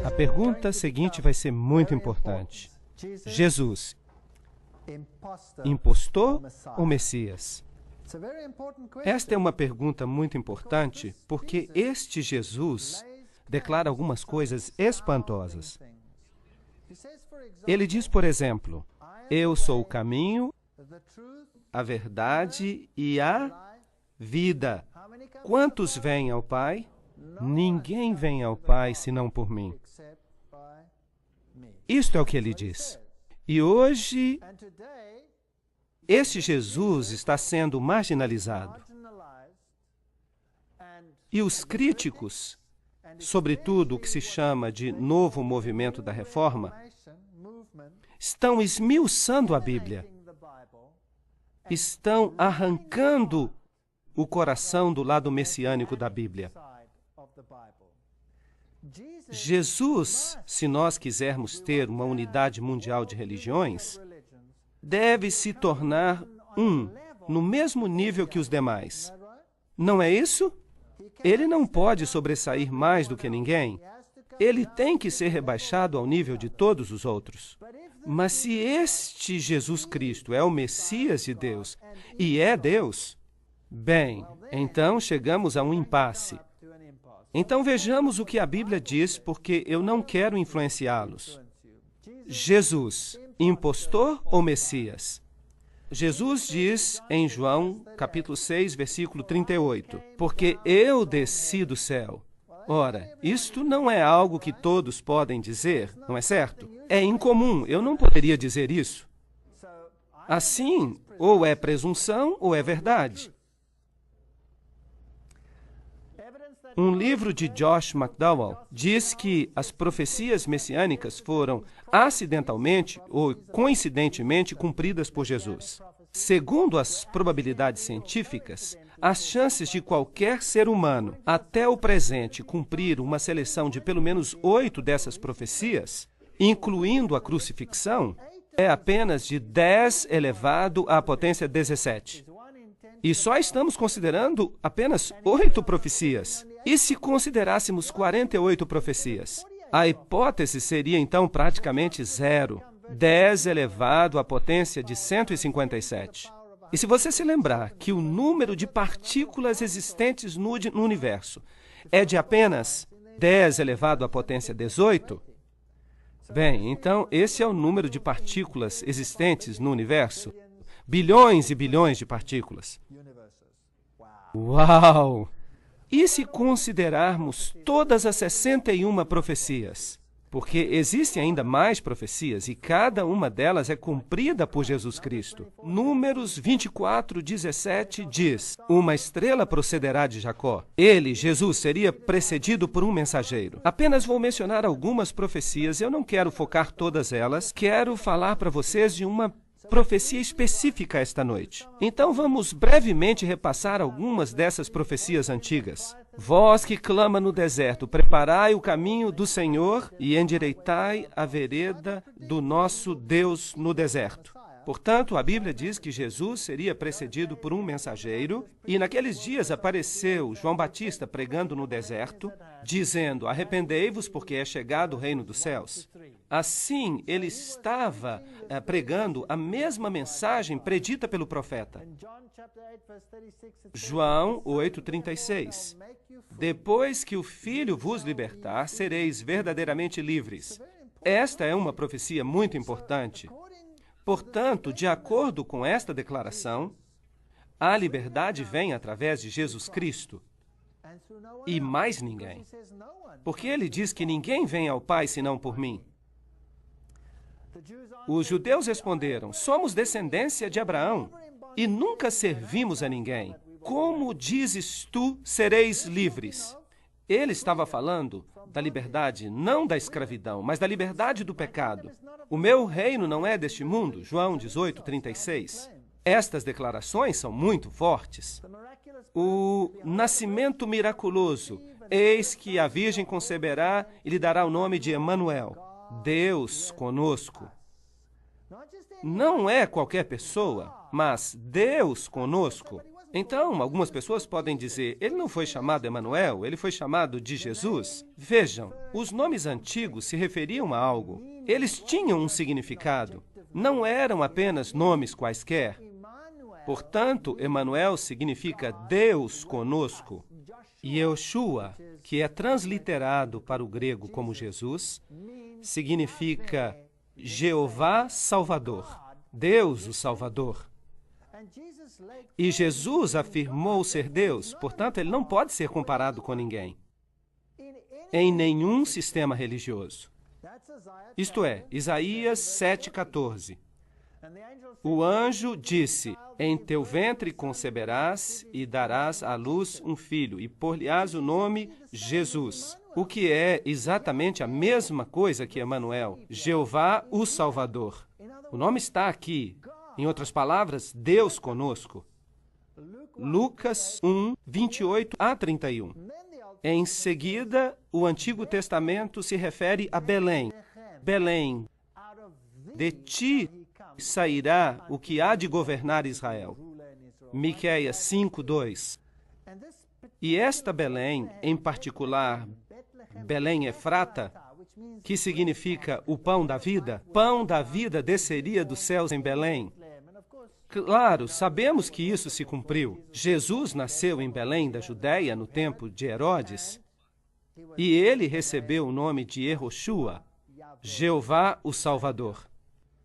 A pergunta seguinte vai ser muito importante. Jesus, impostor ou Messias? Esta é uma pergunta muito importante porque este Jesus declara algumas coisas espantosas. Ele diz, por exemplo, eu sou o caminho, a verdade e a vida. Quantos vêm ao Pai? Ninguém vem ao Pai senão por mim. Isto é o que ele diz. E hoje, este Jesus está sendo marginalizado. E os críticos, sobretudo o que se chama de novo movimento da reforma, estão esmiuçando a Bíblia. Estão arrancando o coração do lado messiânico da Bíblia. Jesus, se nós quisermos ter uma unidade mundial de religiões, deve se tornar no mesmo nível que os demais. Não é isso? Ele não pode sobressair mais do que ninguém. Ele tem que ser rebaixado ao nível de todos os outros. Mas se este Jesus Cristo é o Messias de Deus e é Deus, bem, então chegamos a um impasse. Então vejamos o que a Bíblia diz, porque eu não quero influenciá-los. Jesus, impostor ou Messias? Jesus diz em João, capítulo 6, versículo 38, porque eu desci do céu. Ora, isto não é algo que todos podem dizer, não é certo? É incomum, eu não poderia dizer isso. Assim, ou é presunção ou é verdade. Um livro de Josh McDowell diz que as profecias messiânicas foram acidentalmente ou coincidentemente cumpridas por Jesus. Segundo as probabilidades científicas, as chances de qualquer ser humano, até o presente, cumprir uma seleção de pelo menos 8 dessas profecias, incluindo a crucifixão, é apenas de 10 elevado à potência 17. E só estamos considerando apenas 8 profecias. E se considerássemos 48 profecias? A hipótese seria então praticamente zero. 10 elevado à potência de 157. E se você se lembrar que o número de partículas existentes no universo é de apenas 10 elevado à potência 18, bem, então esse é o número de partículas existentes no universo. Bilhões e bilhões de partículas. Uau! E se considerarmos todas as 61 profecias? Porque existem ainda mais profecias e cada uma delas é cumprida por Jesus Cristo. Números 24, 17 diz, uma estrela procederá de Jacó. Ele, Jesus, seria precedido por um mensageiro. Apenas vou mencionar algumas profecias, eu não quero focar todas elas, quero falar para vocês de uma profecia específica esta noite. Então vamos brevemente repassar algumas dessas profecias antigas. Vós que clama no deserto, preparai o caminho do Senhor e endireitai a vereda do nosso Deus no deserto. Portanto, a Bíblia diz que Jesus seria precedido por um mensageiro, e naqueles dias apareceu João Batista pregando no deserto, dizendo, arrependei-vos porque é chegado o reino dos céus. Assim, ele estava pregando a mesma mensagem predita pelo profeta. João 8,36. Depois que o Filho vos libertar, sereis verdadeiramente livres. Esta é uma profecia muito importante. Portanto, de acordo com esta declaração, a liberdade vem através de Jesus Cristo e mais ninguém. Porque ele diz que ninguém vem ao Pai senão por mim. Os judeus responderam: somos descendência de Abraão e nunca servimos a ninguém. Como dizes tu, sereis livres? Ele estava falando da liberdade, não da escravidão, mas da liberdade do pecado. O meu reino não é deste mundo, João 18:36. Estas declarações são muito fortes. O nascimento miraculoso. Eis que a Virgem conceberá e lhe dará o nome de Emanuel, Deus conosco. Não é qualquer pessoa, mas Deus conosco. Então, algumas pessoas podem dizer, ele não foi chamado Emanuel, ele foi chamado de Jesus. Vejam, os nomes antigos se referiam a algo. Eles tinham um significado. Não eram apenas nomes quaisquer. Portanto, Emanuel significa Deus conosco. E Yeshua, que é transliterado para o grego como Jesus, significa Jeová Salvador, Deus o Salvador. E Jesus afirmou ser Deus, portanto, ele não pode ser comparado com ninguém, em nenhum sistema religioso. Isto é, Isaías 7,14. O anjo disse: em teu ventre conceberás e darás à luz um filho, e por-lhe-ás o nome Jesus, o que é exatamente a mesma coisa que Emanuel, Jeová o Salvador. O nome está aqui. Em outras palavras, Deus conosco. Lucas 1, 28 a 31. Em seguida, o Antigo Testamento se refere a Belém. Belém, de ti sairá o que há de governar Israel. Miqueias 5, 2. E esta Belém, em particular, Belém Efrata, que significa o pão da vida desceria dos céus em Belém. Claro, sabemos que isso se cumpriu. Jesus nasceu em Belém da Judéia no tempo de Herodes, e ele recebeu o nome de Yehoshua, Jeová o Salvador.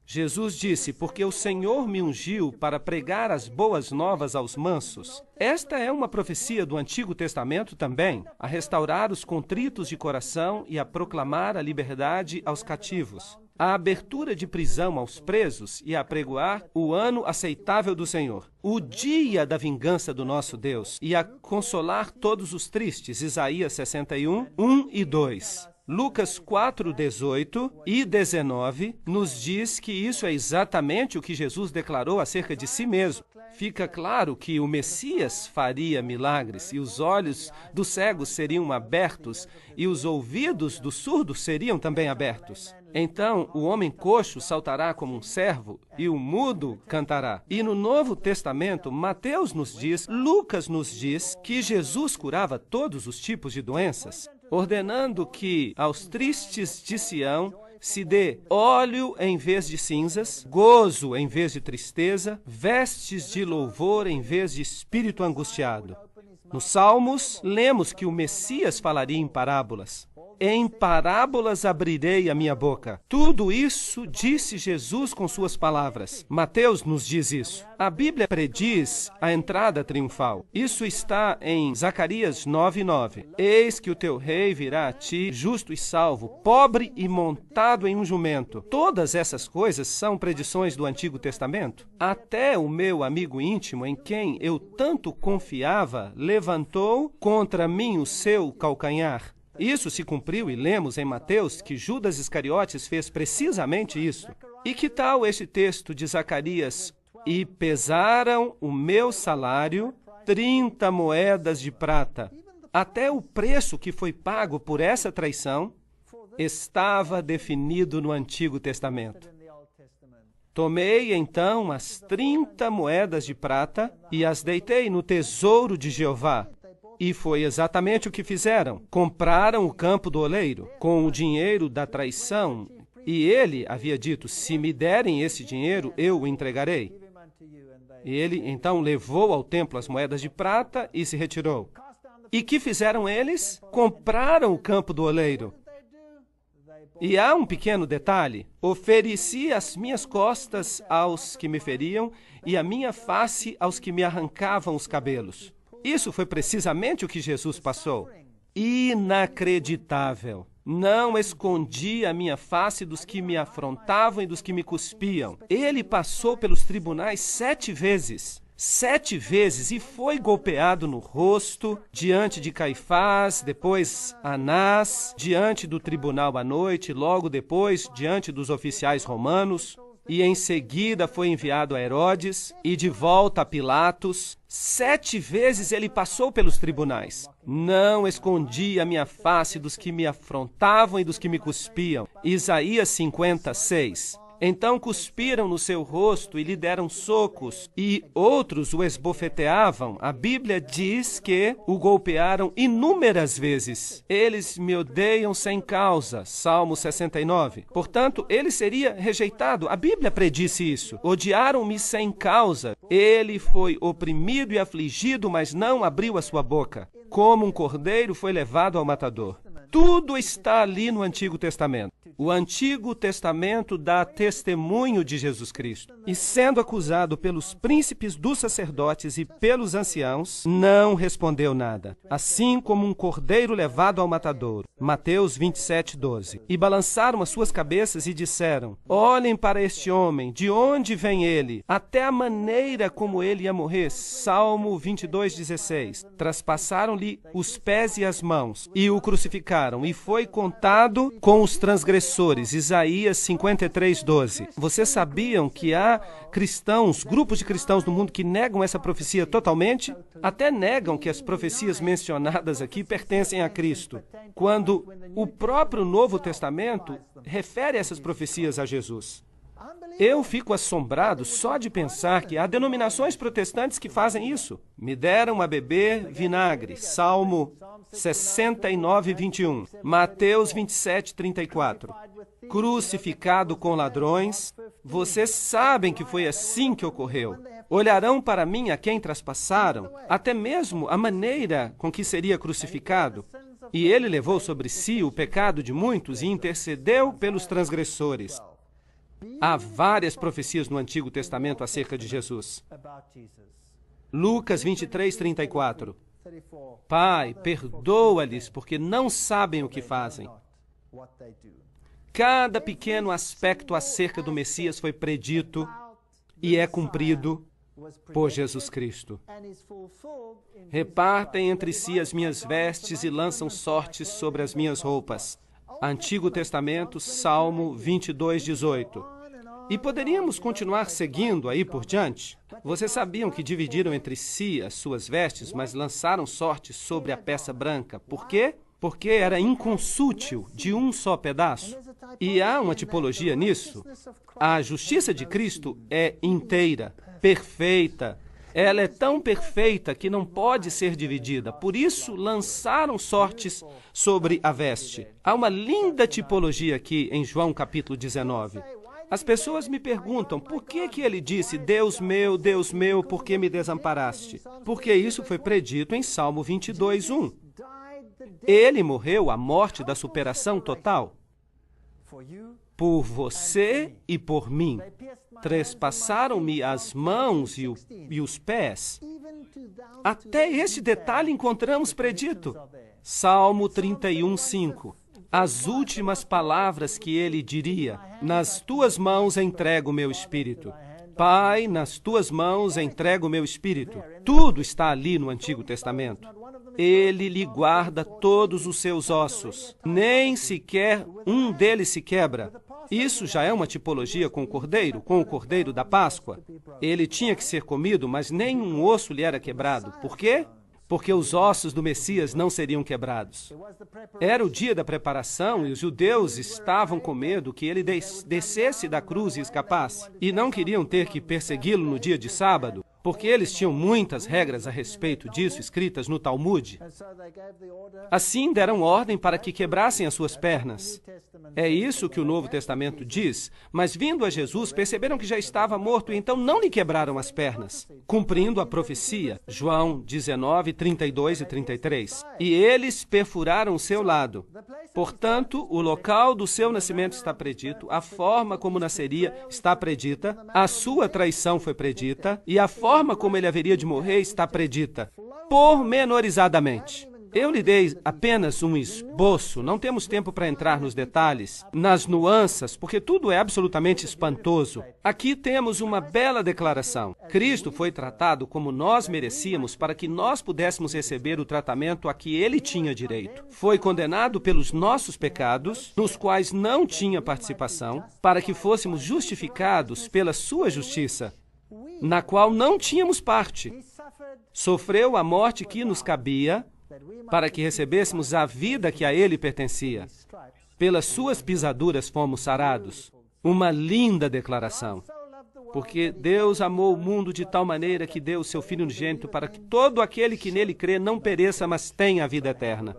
Jesus disse: porque o Senhor me ungiu para pregar as boas novas aos mansos. Esta é uma profecia do Antigo Testamento também, a restaurar os contritos de coração e a proclamar a liberdade aos cativos, a abertura de prisão aos presos e a apregoar o ano aceitável do Senhor, o dia da vingança do nosso Deus, e a consolar todos os tristes. Isaías 61, 1 e 2. Lucas 4, 18 e 19 nos diz que isso é exatamente o que Jesus declarou acerca de si mesmo. Fica claro que o Messias faria milagres, e os olhos dos cegos seriam abertos, e os ouvidos dos surdos seriam também abertos. Então, o homem coxo saltará como um servo, e o mudo cantará. E no Novo Testamento, Mateus nos diz, Lucas nos diz, que Jesus curava todos os tipos de doenças, ordenando que aos tristes de Sião se dê óleo em vez de cinzas, gozo em vez de tristeza, vestes de louvor em vez de espírito angustiado. Nos Salmos, lemos que o Messias falaria em parábolas. Em parábolas abrirei a minha boca. Tudo isso disse Jesus com suas palavras. Mateus nos diz isso. A Bíblia prediz a entrada triunfal. Isso está em Zacarias 9:9. Eis que o teu rei virá a ti, justo e salvo, pobre e montado em um jumento. Todas essas coisas são predições do Antigo Testamento. Até o meu amigo íntimo, em quem eu tanto confiava, levantou contra mim o seu calcanhar. Isso se cumpriu e lemos em Mateus que Judas Iscariotes fez precisamente isso. E que tal este texto de Zacarias? E pesaram o meu salário 30 moedas de prata. Até o preço que foi pago por essa traição estava definido no Antigo Testamento. Tomei então as 30 moedas de prata e as deitei no tesouro de Jeová. E foi exatamente o que fizeram. Compraram o campo do oleiro com o dinheiro da traição. E ele havia dito, se me derem esse dinheiro, eu o entregarei. E ele então levou ao templo as moedas de prata e se retirou. E que fizeram eles? Compraram o campo do oleiro. E há um pequeno detalhe: ofereci as minhas costas aos que me feriam e a minha face aos que me arrancavam os cabelos. Isso foi precisamente o que Jesus passou. Inacreditável. Não escondi a minha face dos que me afrontavam e dos que me cuspiam. Ele passou pelos tribunais 7 vezes. 7 vezes, e foi golpeado no rosto, diante de Caifás, depois Anás, diante do tribunal à noite, logo depois, diante dos oficiais romanos, e em seguida foi enviado a Herodes, e de volta a Pilatos. 7 vezes ele passou pelos tribunais. Não escondi a minha face dos que me afrontavam e dos que me cuspiam. Isaías 56. Então cuspiram no seu rosto e lhe deram socos, e outros o esbofeteavam. A Bíblia diz que o golpearam inúmeras vezes. Eles me odeiam sem causa. Salmo 69. Portanto, ele seria rejeitado. A Bíblia predisse isso. Odiaram-me sem causa. Ele foi oprimido e afligido, mas não abriu a sua boca. Como um cordeiro foi levado ao matador. Tudo está ali no Antigo Testamento. O Antigo Testamento dá testemunho de Jesus Cristo. E sendo acusado pelos príncipes dos sacerdotes e pelos anciãos, não respondeu nada. Assim como um cordeiro levado ao matadouro. Mateus 27:12. E balançaram as suas cabeças e disseram: olhem para este homem, de onde vem ele? Até a maneira como ele ia morrer. Salmo 22:16. Traspassaram-lhe os pés e as mãos, e o crucificaram, e foi contado com os transgressores. Isaías 53:12. Vocês sabiam que há cristãos, grupos de cristãos no mundo que negam essa profecia totalmente? Até negam que as profecias mencionadas aqui pertencem a Cristo, quando o próprio Novo Testamento refere essas profecias a Jesus. Eu fico assombrado só de pensar que há denominações protestantes que fazem isso. Me deram a beber vinagre. Salmo 69:21. Mateus 27:34. Crucificado com ladrões. Vocês sabem que foi assim que ocorreu. Olharão para mim a quem traspassaram, até mesmo a maneira com que seria crucificado. E ele levou sobre si o pecado de muitos e intercedeu pelos transgressores. Há várias profecias no Antigo Testamento acerca de Jesus. Lucas 23:34. Pai, perdoa-lhes, porque não sabem o que fazem. Cada pequeno aspecto acerca do Messias foi predito e é cumprido por Jesus Cristo. Repartem entre si as minhas vestes e lançam sortes sobre as minhas roupas. Antigo Testamento, Salmo 22:18. E poderíamos continuar seguindo aí por diante. Vocês sabiam que dividiram entre si as suas vestes, mas lançaram sortes sobre a peça branca. Por quê? Porque era inconsútil, de um só pedaço. E há uma tipologia nisso. A justiça de Cristo é inteira, perfeita. Ela é tão perfeita que não pode ser dividida. Por isso, lançaram sortes sobre a veste. Há uma linda tipologia aqui em João capítulo 19. As pessoas me perguntam, por que ele disse, Deus meu, por que me desamparaste? Porque isso foi predito em Salmo 22:1. Ele morreu a morte da superação total. Por você e por mim. Trespassaram-me as mãos e os pés. Até este detalhe encontramos predito. Salmo 31:5. As últimas palavras que ele diria: nas tuas mãos entrego o meu espírito. Pai, nas tuas mãos entrego o meu espírito. Tudo está ali no Antigo Testamento. Ele lhe guarda todos os seus ossos. Nem sequer um deles se quebra. Isso já é uma tipologia com o cordeiro da Páscoa. Ele tinha que ser comido, mas nenhum osso lhe era quebrado. Por quê? Porque os ossos do Messias não seriam quebrados. Era o dia da preparação e os judeus estavam com medo que ele descesse da cruz e escapasse. E não queriam ter que persegui-lo no dia de sábado. porque eles tinham muitas regras a respeito disso escritas no Talmud. Assim deram ordem para que quebrassem as suas pernas. É isso que o Novo Testamento diz, mas vindo a Jesus, perceberam que já estava morto e então não lhe quebraram as pernas, cumprindo a profecia, João 19, 32 e 33. E eles perfuraram o seu lado. Portanto, o local do seu nascimento está predito, a forma como nasceria está predita, a sua traição foi predita e a forma como ele haveria de morrer está predita, pormenorizadamente. Eu lhe dei apenas um esboço, não temos tempo para entrar nos detalhes, nas nuances, porque tudo é absolutamente espantoso. Aqui temos uma bela declaração. Cristo foi tratado como nós merecíamos para que nós pudéssemos receber o tratamento a que ele tinha direito. Foi condenado pelos nossos pecados, nos quais não tinha participação, para que fôssemos justificados pela sua justiça, na qual não tínhamos parte. Sofreu a morte que nos cabia, para que recebêssemos a vida que a ele pertencia. Pelas suas pisaduras fomos sarados. Uma linda declaração. Porque Deus amou o mundo de tal maneira que deu o seu Filho unigênito para que todo aquele que nele crê não pereça, mas tenha a vida eterna.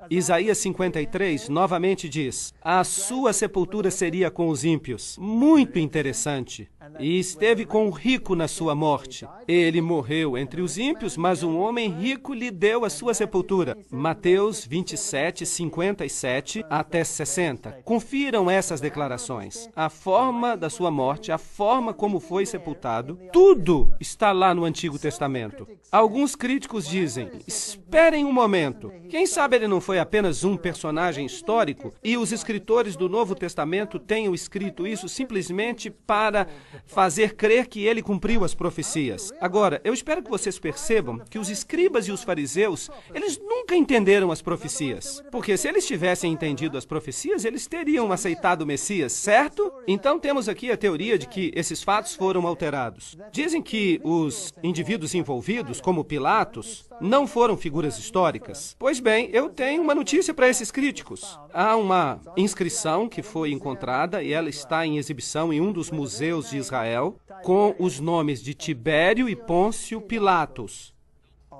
Isaías 53 novamente diz: a sua sepultura seria com os ímpios. Muito interessante. E esteve com o rico na sua morte. Ele morreu entre os ímpios, mas um homem rico lhe deu a sua sepultura. Mateus 27, 57 até 60. Confiram essas declarações. A forma da sua morte, a forma como foi sepultado, tudo está lá no Antigo Testamento. Alguns críticos dizem: esperem um momento. Quem sabe ele não foi apenas um personagem histórico e os escritores do Novo Testamento tenham escrito isso simplesmente para fazer crer que ele cumpriu as profecias. Agora, eu espero que vocês percebam que os escribas e os fariseus, eles nunca entenderam as profecias. Porque se eles tivessem entendido as profecias, eles teriam aceitado o Messias, certo? Então temos aqui a teoria de que esses fatos foram alterados. Dizem que os indivíduos envolvidos, como Pilatos, não foram figuras históricas. Pois bem, eu tenho uma notícia para esses críticos. Há uma inscrição que foi encontrada e ela está em exibição em um dos museus de Israel com os nomes de Tibério e Pôncio Pilatos.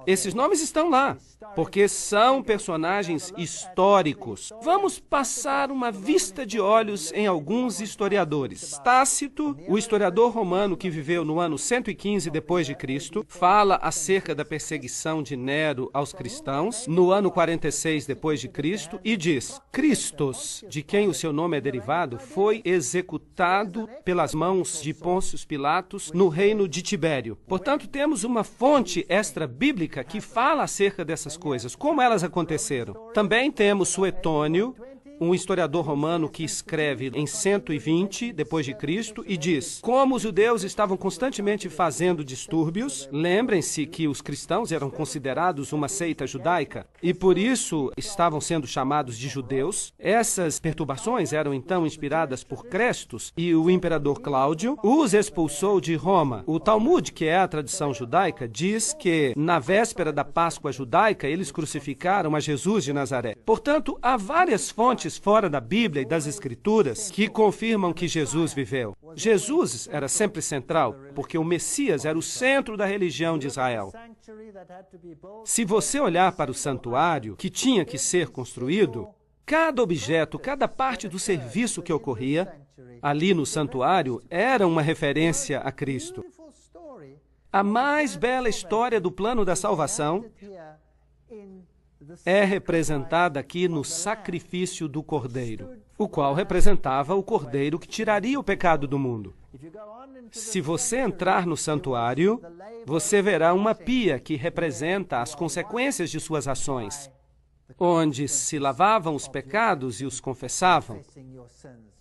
Esses nomes estão lá, porque são personagens históricos. Vamos passar uma vista de olhos em alguns historiadores. Tácito, o historiador romano que viveu no ano 115 depois de Cristo, fala acerca da perseguição de Nero aos cristãos no ano 46 depois de Cristo e diz: Cristos, de quem o seu nome é derivado, foi executado pelas mãos de Pôncio Pilatos no reino de Tibério. Portanto, temos uma fonte extra-bíblica que fala acerca dessas coisas, como elas aconteceram. Também temos Suetônio, um historiador romano que escreve em 120 depois de Cristo e diz: como os judeus estavam constantemente fazendo distúrbios, lembrem-se que os cristãos eram considerados uma seita judaica e por isso estavam sendo chamados de judeus. Essas perturbações eram então inspiradas por Crestus e o imperador Cláudio os expulsou de Roma. O Talmud, que é a tradição judaica, diz que na véspera da Páscoa judaica eles crucificaram a Jesus de Nazaré. Portanto, há várias fontes fora da Bíblia e das Escrituras que confirmam que Jesus viveu. Jesus era sempre central, porque o Messias era o centro da religião de Israel. Se você olhar para o santuário que tinha que ser construído, cada objeto, cada parte do serviço que ocorria ali no santuário era uma referência a Cristo. A mais bela história do plano da salvação é representada aqui no sacrifício do Cordeiro, o qual representava o Cordeiro que tiraria o pecado do mundo. Se você entrar no santuário, você verá uma pia que representa as consequências de suas ações, onde se lavavam os pecados e os confessavam.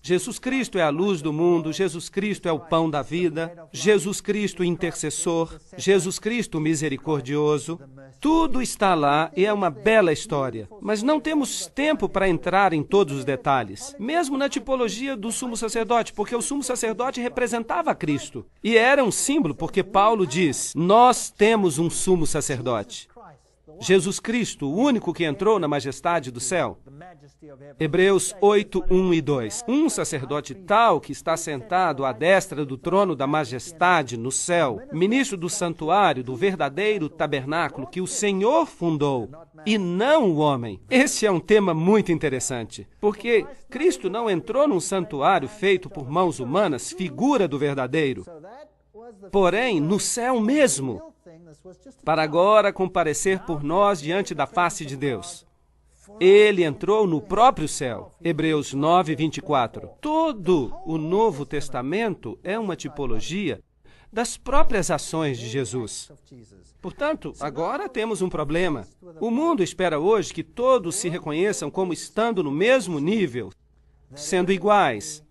Jesus Cristo é a luz do mundo, Jesus Cristo é o pão da vida, Jesus Cristo intercessor, Jesus Cristo misericordioso. Tudo está lá e é uma bela história, mas não temos tempo para entrar em todos os detalhes, mesmo na tipologia do sumo sacerdote, porque o sumo sacerdote representava Cristo. E era um símbolo, porque Paulo diz: nós temos um sumo sacerdote. Jesus Cristo, o único que entrou na majestade do céu. Hebreus 8, 1 e 2. Um sacerdote tal que está sentado à destra do trono da majestade no céu, ministro do santuário, do verdadeiro tabernáculo que o Senhor fundou, e não o homem. Este é um tema muito interessante, porque Cristo não entrou num santuário feito por mãos humanas, figura do verdadeiro, porém no céu mesmo, para agora comparecer por nós diante da face de Deus. Ele entrou no próprio céu. Hebreus 9, 24. Todo o Novo Testamento é uma tipologia das próprias ações de Jesus. Portanto, agora temos um problema. O mundo espera hoje que todos se reconheçam como estando no mesmo nível, sendo iguais.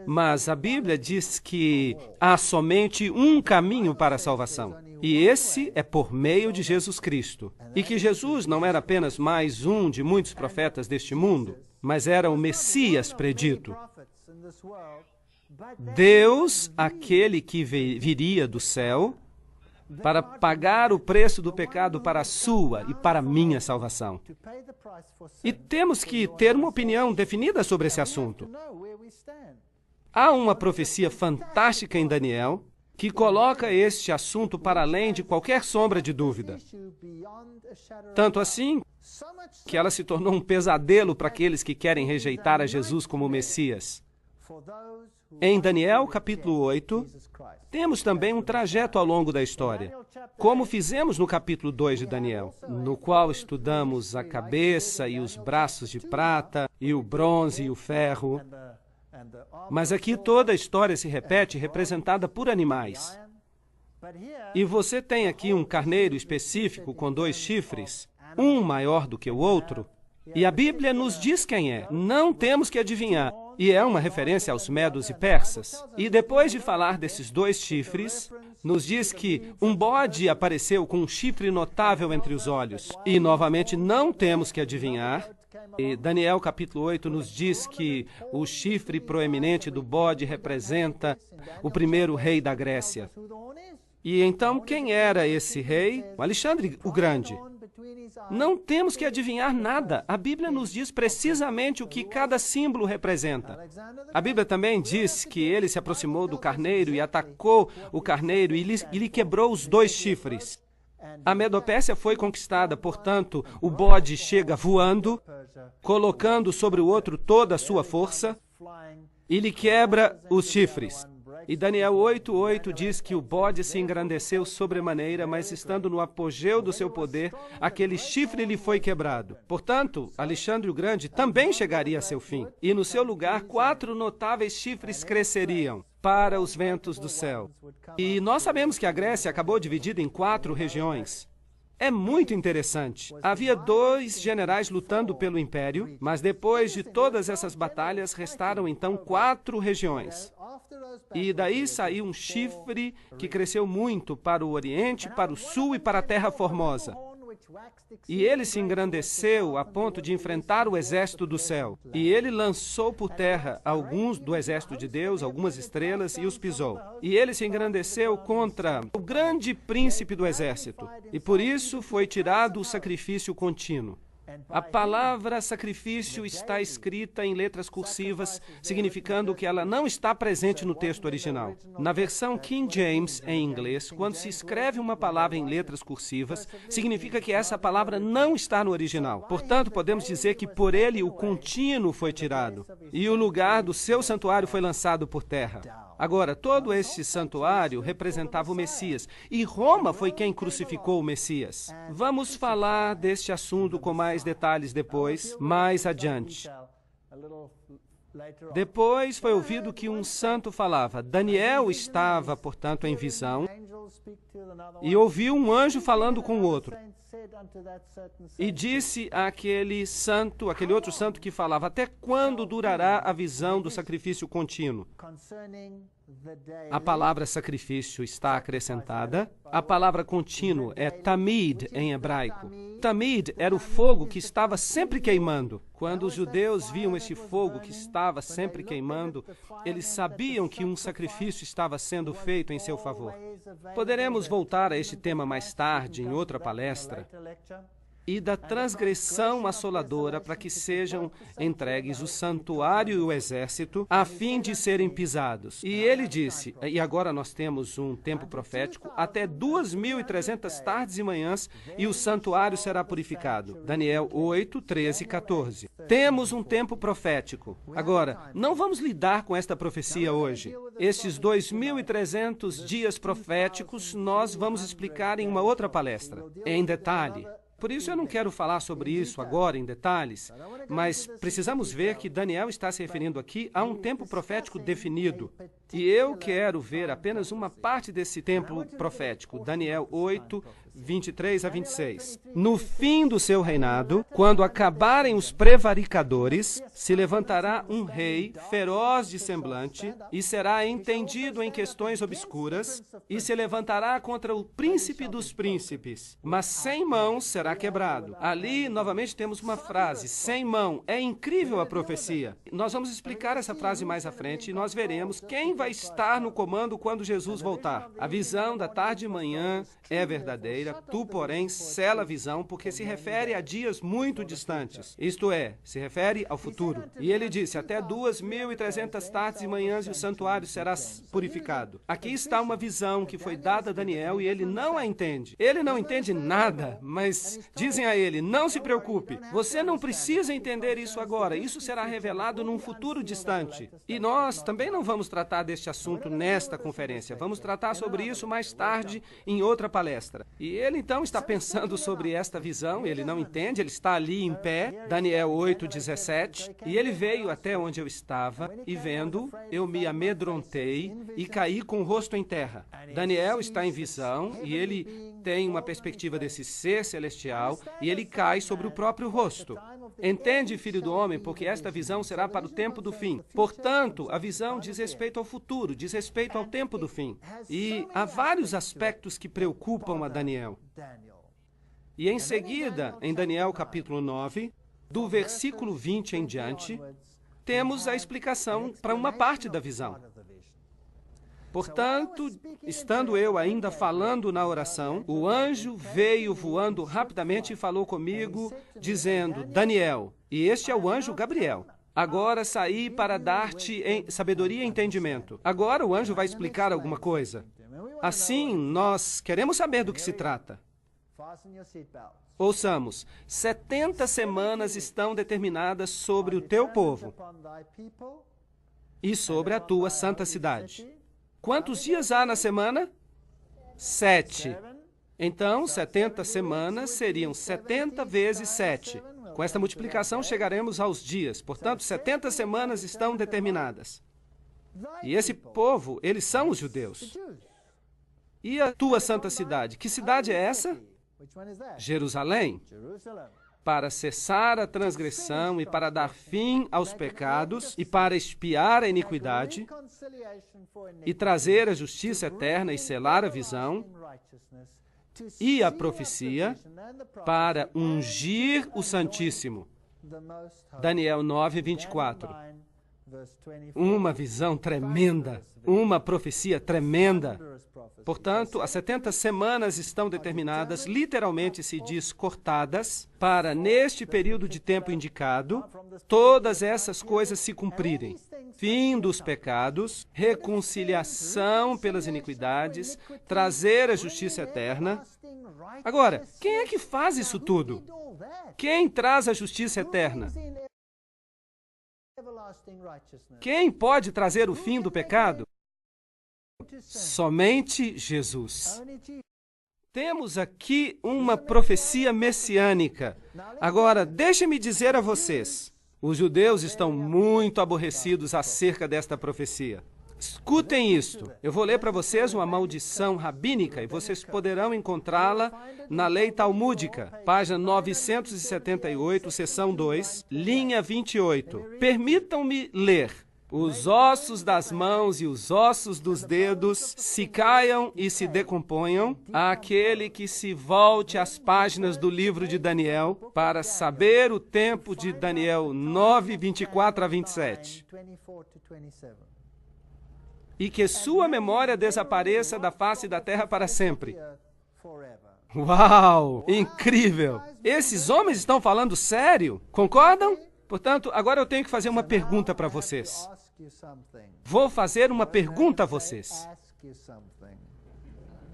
Mas a Bíblia diz que há somente um caminho para a salvação, e esse é por meio de Jesus Cristo. E que Jesus não era apenas mais um de muitos profetas deste mundo, mas era o Messias predito. Deus, aquele que viria do céu, para pagar o preço do pecado para a sua e para a minha salvação. E temos que ter uma opinião definida sobre esse assunto. Há uma profecia fantástica em Daniel que coloca este assunto para além de qualquer sombra de dúvida. Tanto assim que ela se tornou um pesadelo para aqueles que querem rejeitar a Jesus como Messias. Em Daniel, capítulo 8, temos também um trajeto ao longo da história, como fizemos no capítulo 2 de Daniel, no qual estudamos a cabeça e os braços de prata, e o bronze e o ferro. Mas aqui toda a história se repete, representada por animais. E você tem aqui um carneiro específico com 2 chifres, um maior do que o outro, e a Bíblia nos diz quem é. Não temos que adivinhar. E é uma referência aos medos e persas. E depois de falar desses 2 chifres, nos diz que um bode apareceu com um chifre notável entre os olhos. E, novamente, não temos que adivinhar. E Daniel, capítulo 8, nos diz que o chifre proeminente do bode representa o primeiro rei da Grécia. E então, quem era esse rei? O Alexandre o Grande. Não temos que adivinhar nada. A Bíblia nos diz precisamente o que cada símbolo representa. A Bíblia também diz que ele se aproximou do carneiro e atacou o carneiro e lhe quebrou os 2 chifres. A Medopérsia foi conquistada, portanto, o bode chega voando, colocando sobre o outro toda a sua força e lhe quebra os chifres. E Daniel 8:8 diz que o bode se engrandeceu sobremaneira, mas estando no apogeu do seu poder, aquele chifre lhe foi quebrado. Portanto, Alexandre o Grande também chegaria a seu fim. E no seu lugar, 4 notáveis chifres cresceriam para os ventos do céu. E nós sabemos que a Grécia acabou dividida em 4 regiões. É muito interessante. Havia 2 generais lutando pelo império, mas depois de todas essas batalhas, restaram então 4 regiões. E daí saiu um chifre que cresceu muito para o Oriente, para o Sul e para a Terra Formosa. E ele se engrandeceu a ponto de enfrentar o exército do céu. E ele lançou por terra alguns do exército de Deus, algumas estrelas, e os pisou. E ele se engrandeceu contra o grande príncipe do exército. E por isso foi tirado o sacrifício contínuo. A palavra sacrifício está escrita em letras cursivas, significando que ela não está presente no texto original. Na versão King James, em inglês, quando se escreve uma palavra em letras cursivas, significa que essa palavra não está no original. Portanto, podemos dizer que por ele o contínuo foi tirado, e o lugar do seu santuário foi lançado por terra. Agora, todo este santuário representava o Messias, e Roma foi quem crucificou o Messias. Vamos falar deste assunto com mais detalhes depois, mais adiante. Depois foi ouvido que um santo falava. Daniel estava, portanto, em visão, e ouviu um anjo falando com o outro. E disse àquele santo, aquele outro santo que falava, até quando durará a visão do sacrifício contínuo? A palavra sacrifício está acrescentada. A palavra contínuo é tamid em hebraico. Tamid era o fogo que estava sempre queimando. Quando os judeus viam este fogo que estava sempre queimando, eles sabiam que um sacrifício estava sendo feito em seu favor. Poderemos voltar a este tema mais tarde, em outra palestra, palestra e da transgressão assoladora para que sejam entregues o santuário e o exército, a fim de serem pisados. E ele disse, e agora nós temos um tempo profético, até 2.300 tardes e manhãs, e o santuário será purificado. Daniel 8, 13 e 14. Temos um tempo profético. Agora, não vamos lidar com esta profecia hoje. Estes 2.300 dias proféticos nós vamos explicar em uma outra palestra, em detalhe. Por isso eu não quero falar sobre isso agora em detalhes, mas precisamos ver que Daniel está se referindo aqui a um tempo profético definido. E eu quero ver apenas uma parte desse tempo profético, Daniel 8, 23 a 26. No fim do seu reinado, quando acabarem os prevaricadores, se levantará um rei feroz de semblante e será entendido em questões obscuras e se levantará contra o príncipe dos príncipes, mas sem mãos será quebrado. Ali, novamente, temos uma frase, sem mão. É incrível a profecia. Nós vamos explicar essa frase mais à frente e nós veremos quem vai estar no comando quando Jesus voltar. A visão da tarde e manhã é verdadeira, tu, porém, sela a visão, porque se refere a dias muito distantes. Isto é, se refere ao futuro. E ele disse, até 2.300 tardes e manhãs e o santuário será purificado. Aqui está uma visão que foi dada a Daniel e ele não a entende. Ele não entende nada, mas dizem a ele, não se preocupe, você não precisa entender isso agora, isso será revelado num futuro distante. E nós também não vamos tratar deste assunto nesta conferência, vamos tratar sobre isso mais tarde em outra palestra. E ele então está pensando sobre esta visão, ele não entende, ele está ali em pé, Daniel 8, 17, e ele veio até onde eu estava, e vendo, eu me amedrontei e caí com o rosto em terra. Daniel está em visão, e ele tem uma perspectiva desse ser celestial, e ele cai sobre o próprio rosto. Entende, filho do homem, porque esta visão será para o tempo do fim. Portanto, a visão diz respeito ao futuro, diz respeito ao tempo do fim. E há vários aspectos que preocupam a Daniel. E em seguida, em Daniel capítulo 9, do versículo 20 em diante, temos a explicação para uma parte da visão. Portanto, estando eu ainda falando na oração, o anjo veio voando rapidamente e falou comigo, dizendo, Daniel, e este é o anjo Gabriel, agora saí para dar-te sabedoria e entendimento. Agora o anjo vai explicar alguma coisa. Assim, nós queremos saber do que se trata. Ouçamos, 70 semanas estão determinadas sobre o teu povo e sobre a tua santa cidade. Quantos dias há na semana? 7. Então, 70 semanas seriam 70 vezes 7. Com esta multiplicação, chegaremos aos dias. Portanto, 70 semanas estão determinadas. E esse povo, eles são os judeus. E a tua santa cidade? Que cidade é essa? Jerusalém. Para cessar a transgressão e para dar fim aos pecados e para expiar a iniquidade e trazer a justiça eterna e selar a visão e a profecia para ungir o Santíssimo. Daniel 9, 24. Uma visão tremenda, uma profecia tremenda. Portanto, as 70 semanas estão determinadas, literalmente se diz cortadas, para, neste período de tempo indicado, todas essas coisas se cumprirem. Fim dos pecados, reconciliação pelas iniquidades, trazer a justiça eterna. Agora, quem é que faz isso tudo? Quem traz a justiça eterna? Quem pode trazer o fim do pecado? Somente Jesus. Temos aqui uma profecia messiânica. Agora, deixe-me dizer a vocês, os judeus estão muito aborrecidos acerca desta profecia. Escutem isto. Eu vou ler para vocês uma maldição rabínica e vocês poderão encontrá-la na Lei Talmúdica, página 978, seção 2, linha 28. Permitam-me ler. Os ossos das mãos e os ossos dos dedos se caiam e se decomponham, àquele que se volte às páginas do livro de Daniel para saber o tempo de Daniel 9, 24 a 27. E que sua memória desapareça da face da terra para sempre. Uau! Incrível! Esses homens estão falando sério? Concordam? Portanto, agora eu tenho que fazer uma pergunta para vocês. Vou fazer uma pergunta a vocês.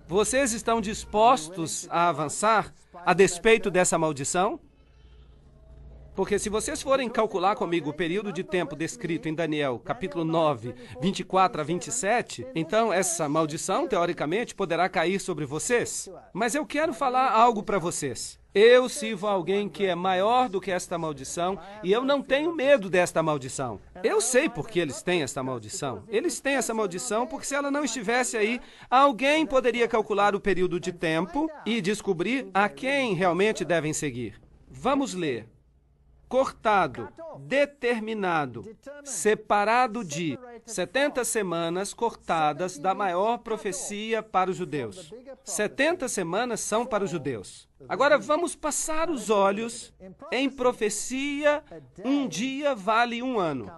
Vocês estão dispostos a avançar a despeito dessa maldição? Porque se vocês forem calcular comigo o período de tempo descrito em Daniel, capítulo 9, 24 a 27, então essa maldição, teoricamente, poderá cair sobre vocês. Mas eu quero falar algo para vocês. Eu sirvo a alguém que é maior do que esta maldição e eu não tenho medo desta maldição. Eu sei por que eles têm esta maldição. Eles têm essa maldição porque se ela não estivesse aí, alguém poderia calcular o período de tempo e descobrir a quem realmente devem seguir. Vamos ler. Cortado, determinado, separado de 70 semanas cortadas da maior profecia para os judeus. 70 semanas são para os judeus. Agora vamos passar os olhos em profecia, um dia vale um ano.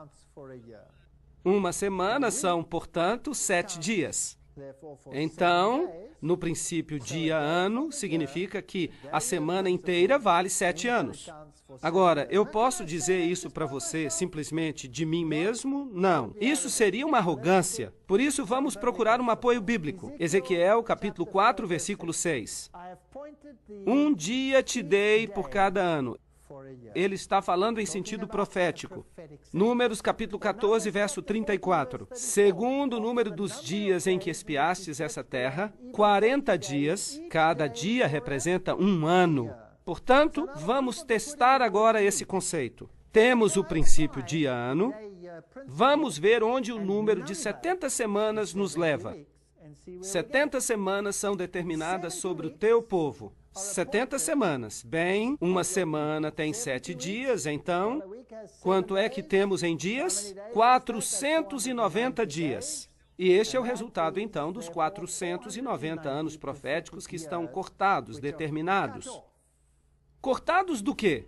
Uma semana são, portanto, 7 dias. Então, no princípio, dia-ano significa que a semana inteira vale 7 anos. Agora, eu posso dizer isso para você simplesmente de mim mesmo? Não. Isso seria uma arrogância. Por isso, vamos procurar um apoio bíblico. Ezequiel, capítulo 4, versículo 6. Um dia te dei por cada ano. Ele está falando em sentido profético. Números, capítulo 14, verso 34. Segundo o número dos dias em que espiastes essa terra, 40 dias, cada dia representa um ano. Portanto, vamos testar agora esse conceito. Temos o princípio dia-ano. Vamos ver onde o número de 70 semanas nos leva. 70 semanas são determinadas sobre o teu povo. 70 semanas. Bem, uma semana tem 7 dias, então, quanto é que temos em dias? 490 dias. E este é o resultado, então, dos 490 anos proféticos que estão cortados, determinados. Cortados do quê?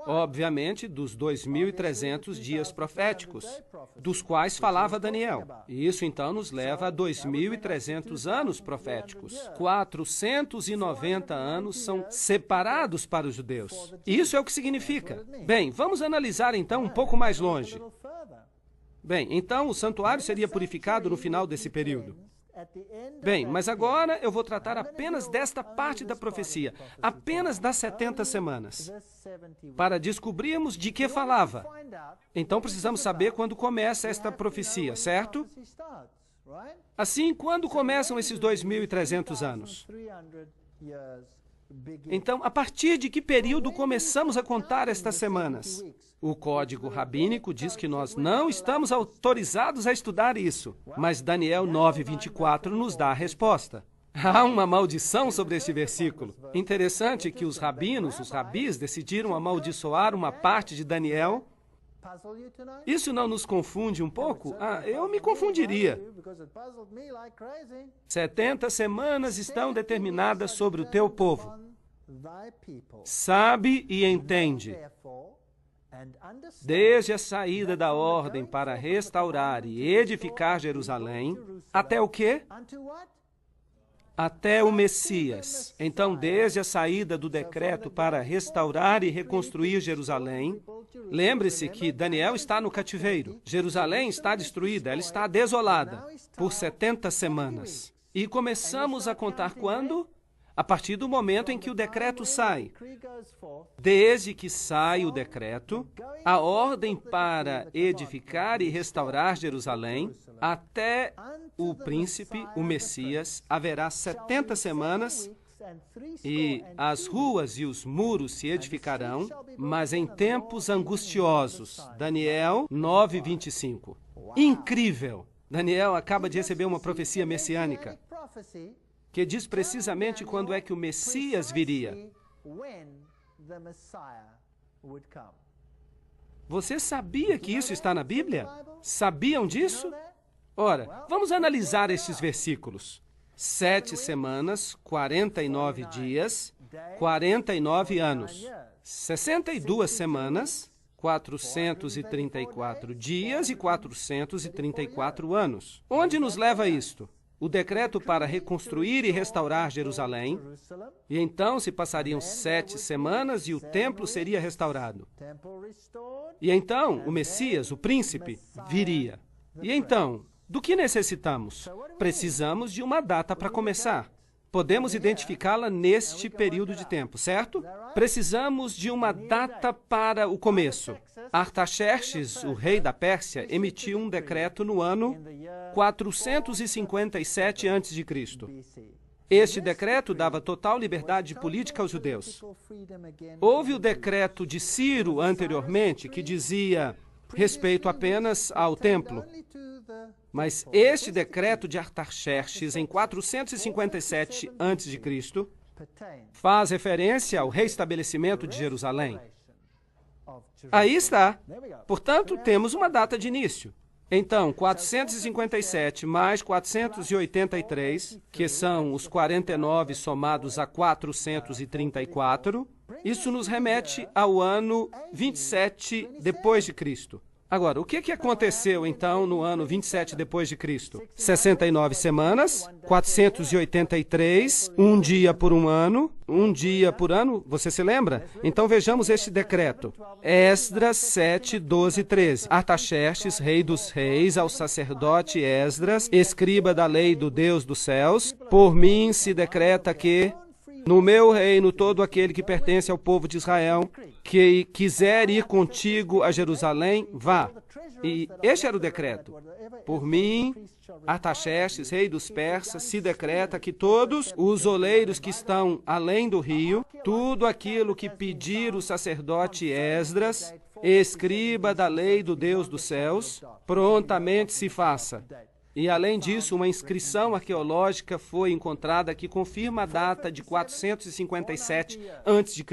Obviamente, dos 2.300 dias proféticos, dos quais falava Daniel. E isso, então, nos leva a 2.300 anos proféticos. 490 anos são separados para os judeus. Isso é o que significa. Bem, vamos analisar, então, um pouco mais longe. Bem, então, o santuário seria purificado no final desse período. Bem, mas agora eu vou tratar apenas desta parte da profecia, apenas das 70 semanas, para descobrirmos de que falava. Então precisamos saber quando começa esta profecia, certo? Assim, quando começam esses 2.300 anos? Então, a partir de que período começamos a contar estas semanas? O código rabínico diz que nós não estamos autorizados a estudar isso, mas Daniel 9:24 nos dá a resposta. Há uma maldição sobre este versículo. Interessante que os rabis, decidiram amaldiçoar uma parte de Daniel. Isso não nos confunde um pouco? Eu me confundiria. 70 semanas estão determinadas sobre o teu povo. Sabe e entende. Desde a saída da ordem para restaurar e edificar Jerusalém, até o quê? Até o Messias. Então, desde a saída do decreto para restaurar e reconstruir Jerusalém, lembre-se que Daniel está no cativeiro. Jerusalém está destruída, ela está desolada por 70 semanas. E começamos a contar quando? A partir do momento em que o decreto sai. Desde que sai o decreto, a ordem para edificar e restaurar Jerusalém, até o príncipe, o Messias, haverá 70 semanas e as ruas e os muros se edificarão, mas em tempos angustiosos. Daniel 9:25. Incrível! Daniel acaba de receber uma profecia messiânica que diz precisamente quando é que o Messias viria. Você sabia que isso está na Bíblia? Sabiam disso? Ora, vamos analisar estes versículos. 7 semanas, 49 dias, 49 anos. 62 semanas, 434 dias e 434 anos. Onde nos leva isto? o decreto para reconstruir e restaurar Jerusalém, e então se passariam 7 semanas e o templo seria restaurado. E então o Messias, o príncipe, viria. E então, do que necessitamos? Precisamos de uma data para começar. Podemos identificá-la neste período de tempo, certo? Precisamos de uma data para o começo. Artaxerxes, o rei da Pérsia, emitiu um decreto no ano 457 a.C. Este decreto dava total liberdade política aos judeus. Houve o decreto de Ciro anteriormente, que dizia respeito apenas ao templo. Mas este decreto de Artaxerxes, em 457 a.C., faz referência ao restabelecimento de Jerusalém. Aí está. Portanto, temos uma data de início. Então, 457 mais 483, que são os 49 somados a 434, isso nos remete ao ano 27 depois de Cristo. Agora, o que aconteceu, então, no ano 27 depois de Cristo? 69 semanas, 483, um dia por um ano, você se lembra? Então, vejamos este decreto. Esdras 7, 12 e 13. Artaxerxes, rei dos reis, ao sacerdote Esdras, escriba da lei do Deus dos céus, por mim se decreta que no meu reino, todo aquele que pertence ao povo de Israel, que quiser ir contigo a Jerusalém, vá. E este era o decreto. Por mim, Artaxerxes, rei dos persas, se decreta que todos os oleiros que estão além do rio, tudo aquilo que pedir o sacerdote Esdras, escriba da lei do Deus dos céus, prontamente se faça. E, além disso, uma inscrição arqueológica foi encontrada que confirma a data de 457 a.C.,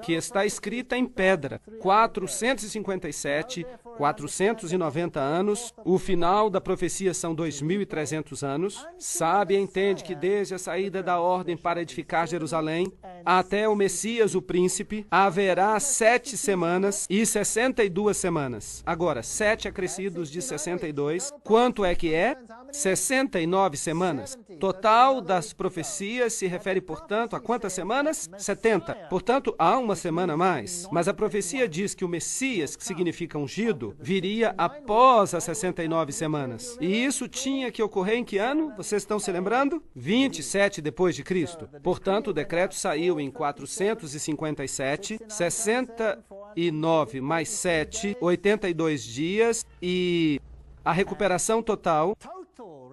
que está escrita em pedra. 457, 490 anos, o final da profecia são 2.300 anos. Sabe e entende que desde a saída da ordem para edificar Jerusalém até o Messias, o príncipe, haverá 7 semanas e 62 semanas. Agora, 7 acrescidos de 62, quanto é que é? 69 semanas. Total das profecias se refere, portanto, a quantas semanas? 70. Portanto, há uma semana a mais. Mas a profecia diz que o Messias, que significa ungido, viria após as 69 semanas. E isso tinha que ocorrer em que ano? Vocês estão se lembrando? 27 depois de Cristo. Portanto, o decreto saiu em 457, 69 mais 7, 82 dias e a recuperação total,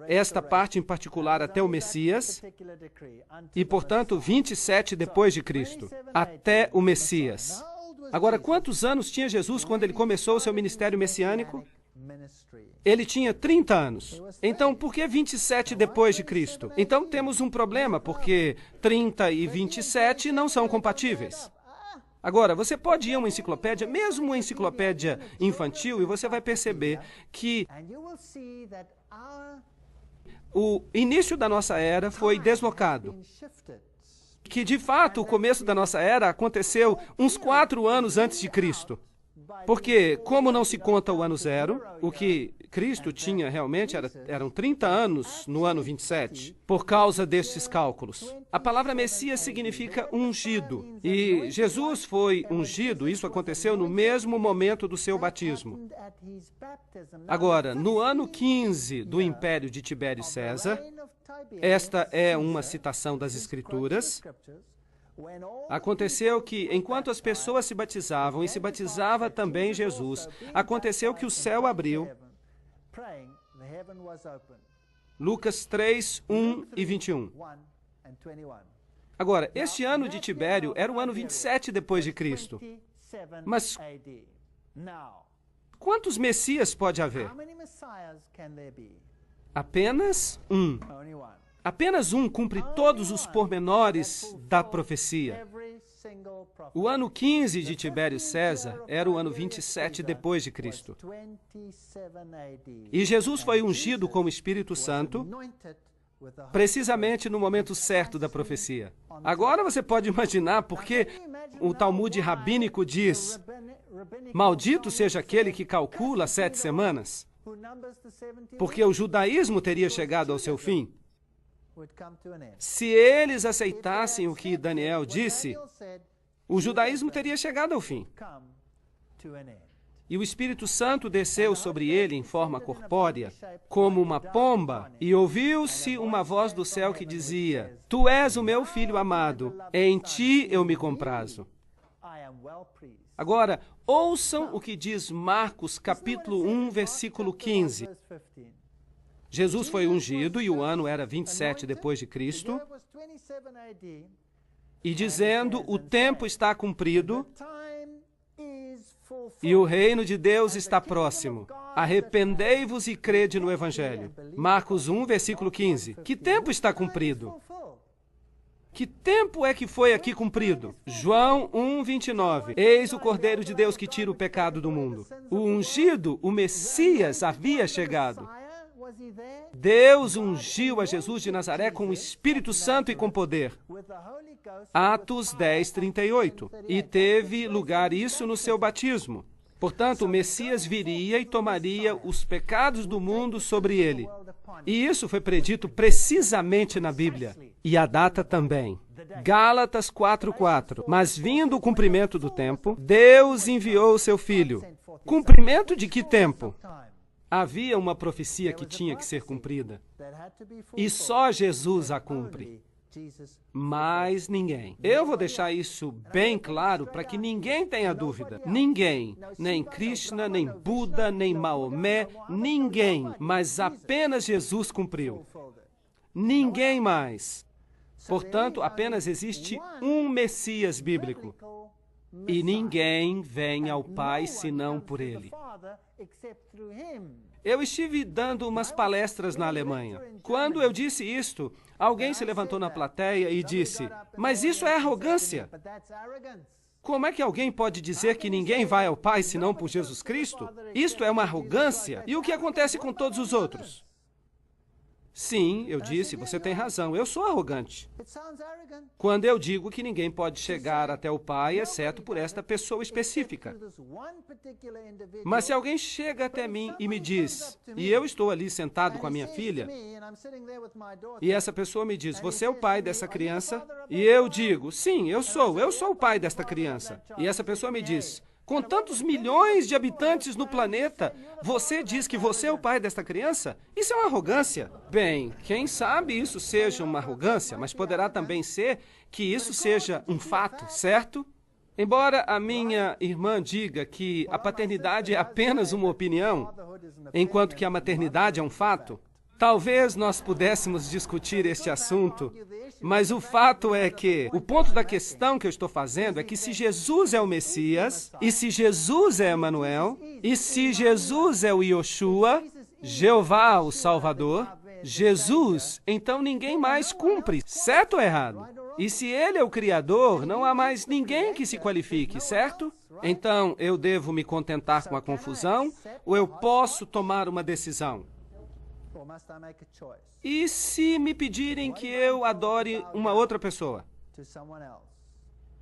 esta parte em particular até o Messias, e, portanto, 27 depois de Cristo, até o Messias. Agora, quantos anos tinha Jesus quando ele começou o seu ministério messiânico? Ele tinha 30 anos. Então, por que 27 depois de Cristo? Então, temos um problema, porque 30 e 27 não são compatíveis. Agora, você pode ir a uma enciclopédia, mesmo uma enciclopédia infantil, e você vai perceber que o início da nossa era foi deslocado. Que, de fato, o começo da nossa era aconteceu uns 4 anos antes de Cristo. Porque, como não se conta o ano zero, o que Cristo tinha realmente eram 30 anos no ano 27, por causa destes cálculos. A palavra Messias significa ungido, e Jesus foi ungido, isso aconteceu no mesmo momento do seu batismo. Agora, no ano 15 do Império de Tibério César, esta é uma citação das Escrituras, aconteceu que, enquanto as pessoas se batizavam, e se batizava também Jesus, aconteceu que o céu abriu. Lucas 3, 1 e 21. Agora, este ano de Tibério era o ano 27 depois de Cristo. Mas quantos Messias pode haver? Apenas um. Apenas um cumpre todos os pormenores da profecia. O ano 15 de Tibério César era o ano 27 depois de Cristo. E Jesus foi ungido com o Espírito Santo precisamente no momento certo da profecia. Agora você pode imaginar porque o Talmud rabínico diz: maldito seja aquele que calcula 7 semanas. porque o judaísmo teria chegado ao seu fim. Se eles aceitassem o que Daniel disse, o judaísmo teria chegado ao fim. E o Espírito Santo desceu sobre ele em forma corpórea, como uma pomba, e ouviu-se uma voz do céu que dizia: Tu és o meu filho amado, em ti eu me comprazo. Agora, ouçam o que diz Marcos, capítulo 1, versículo 15. Jesus foi ungido e o ano era 27 depois de Cristo, e dizendo: O tempo está cumprido e o reino de Deus está próximo. Arrependei-vos e crede no Evangelho. Marcos 1, versículo 15. Que tempo está cumprido? Que tempo é que foi aqui cumprido? João 1, 29. Eis o Cordeiro de Deus que tira o pecado do mundo. O ungido, o Messias, havia chegado. Deus ungiu a Jesus de Nazaré com o Espírito Santo e com poder. Atos 10, 38. E teve lugar isso no seu batismo. Portanto, o Messias viria e tomaria os pecados do mundo sobre ele. E isso foi predito precisamente na Bíblia. E a data também. Gálatas 4:4. Mas vindo o cumprimento do tempo, Deus enviou o seu Filho. Cumprimento de que tempo? Havia uma profecia que tinha que ser cumprida. E só Jesus a cumpre. Mais ninguém. Eu vou deixar isso bem claro para que ninguém tenha dúvida. Ninguém, nem Krishna, nem Buda, nem Maomé, ninguém, mas apenas Jesus cumpriu. Ninguém mais. Portanto, apenas existe um Messias bíblico. E ninguém vem ao Pai senão por ele. Eu estive dando umas palestras na Alemanha. Quando eu disse isto, alguém se levantou na plateia e disse: Mas isso é arrogância. Como é que alguém pode dizer que ninguém vai ao Pai senão por Jesus Cristo? Isto é uma arrogância. E o que acontece com todos os outros? Sim, eu disse, você tem razão, eu sou arrogante. Quando eu digo que ninguém pode chegar até o Pai, exceto por esta pessoa específica. Mas se alguém chega até mim e me diz, e eu estou ali sentado com a minha filha, e essa pessoa me diz: você é o pai dessa criança? E eu digo: sim, eu sou o pai desta criança. E essa pessoa me diz: com tantos milhões de habitantes no planeta, você diz que você é o pai desta criança? Isso é uma arrogância. Bem, quem sabe isso seja uma arrogância, mas poderá também ser que isso seja um fato, certo? Embora a minha irmã diga que a paternidade é apenas uma opinião, enquanto que a maternidade é um fato, talvez nós pudéssemos discutir este assunto, mas o fato é que o ponto da questão que eu estou fazendo é que se Jesus é o Messias, e se Jesus é Emanuel, e se Jesus é o Yoshua, Jeová, o Salvador, Jesus, então ninguém mais cumpre, certo ou errado? E se ele é o Criador, não há mais ninguém que se qualifique, certo? Então, eu devo me contentar com a confusão, ou eu posso tomar uma decisão? E se me pedirem que eu adore uma outra pessoa?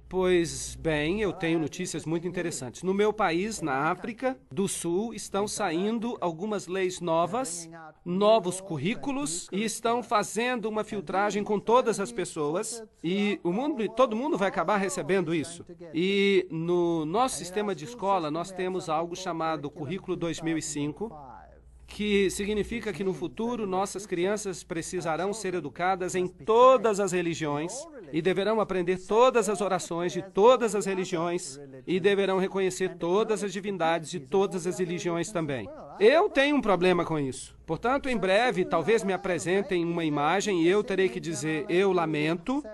Pois bem, eu tenho notícias muito interessantes. No meu país, na África do Sul, estão saindo algumas leis novas, novos currículos, e estão fazendo uma filtragem com todas as pessoas, e todo mundo vai acabar recebendo isso. E no nosso sistema de escola, nós temos algo chamado Currículo 2005, que significa que no futuro nossas crianças precisarão ser educadas em todas as religiões e deverão aprender todas as orações de todas as religiões e deverão reconhecer todas as divindades de todas as religiões também. Eu tenho um problema com isso. Portanto, em breve, talvez me apresentem uma imagem e eu terei que dizer: eu lamento,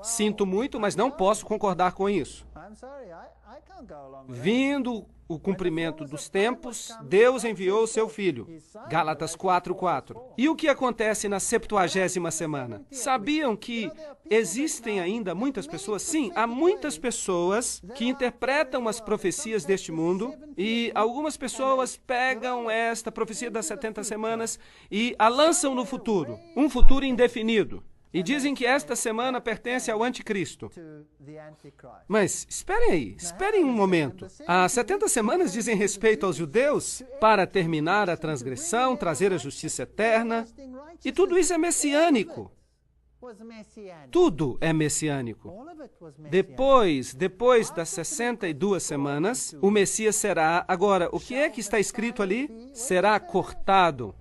sinto muito, mas não posso concordar com isso. Vindo o cumprimento dos tempos, Deus enviou o seu Filho. Gálatas 4:4. E o que acontece na 70ª semana? Sabiam que existem ainda muitas pessoas? Sim, há muitas pessoas que interpretam as profecias deste mundo e algumas pessoas pegam esta profecia das 70 semanas e a lançam no futuro, um futuro indefinido. E dizem que esta semana pertence ao anticristo. Mas esperem aí, esperem um momento. As 70 semanas dizem respeito aos judeus para terminar a transgressão, trazer a justiça eterna. E tudo isso é messiânico. Tudo é messiânico. Depois das 62 semanas, o Messias será... Agora, o que é que está escrito ali? Será cortado,